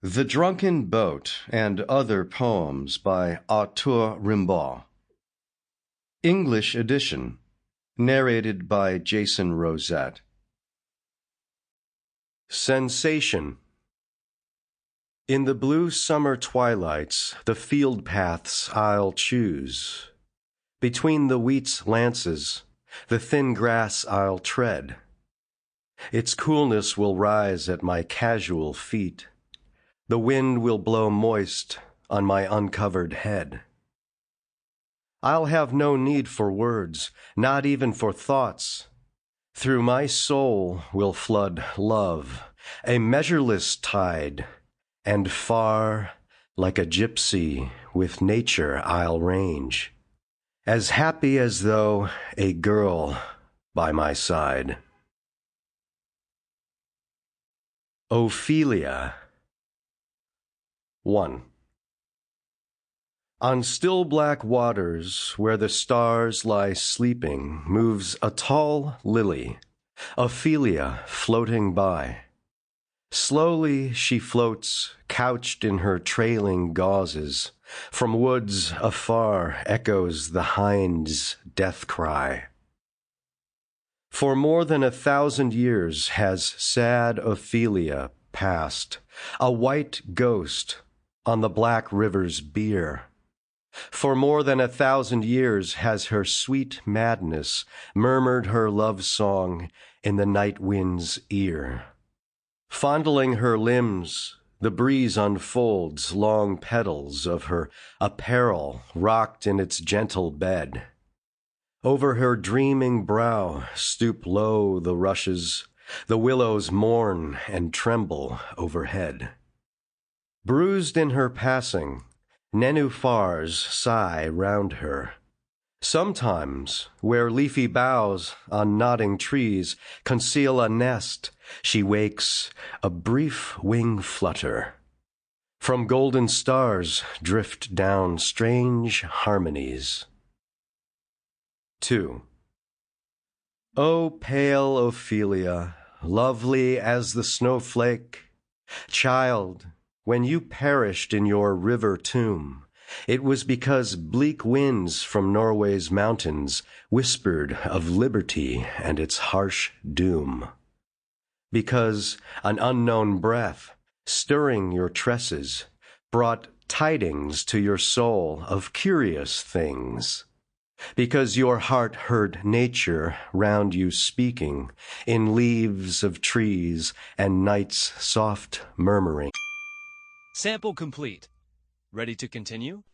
The Drunken Boat and Other Poems by Arthur Rimbaud. English edition. Narrated by Jason Rosette. Sensation. In the blue summer twilights, the field paths I'll choose. Between the wheat's lances, the thin grass I'll tread. Its coolness will rise at my casual feet. The wind will blow moist on my uncovered head. I'll have no need for words, not even for thoughts. Through my soul will flood love, a measureless tide, and far, like a gypsy, with nature I'll range, as happy as though a girl by my side. Ophelia. 1. On still black waters, where the stars lie sleeping, moves a tall lily, Ophelia, floating by. Slowly she floats, couched in her trailing gauzes. From woods afar echoes the hind's death cry. For more than 1,000 years has sad Ophelia passed, a white ghost on the black river's bier. For more than 1,000 years has her sweet madness murmured her love song in the night wind's ear. Fondling her limbs, the breeze unfolds long petals of her apparel rocked in its gentle bed. Over her dreaming brow stoop low the rushes, the willows mourn and tremble overhead. Bruised in her passing, nenuphars sigh round her. Sometimes, where leafy boughs on nodding trees conceal a nest, she wakes a brief wing flutter. From golden stars drift down strange harmonies. 2. O pale Ophelia, lovely as the snowflake, child, when you perished in your river tomb, it was because bleak winds from Norway's mountains whispered of liberty and its harsh doom. Because an unknown breath, stirring your tresses, brought tidings to your soul of curious things. Because your heart heard nature round you speaking in leaves of trees and night's soft murmuring. Sample complete. Ready to continue?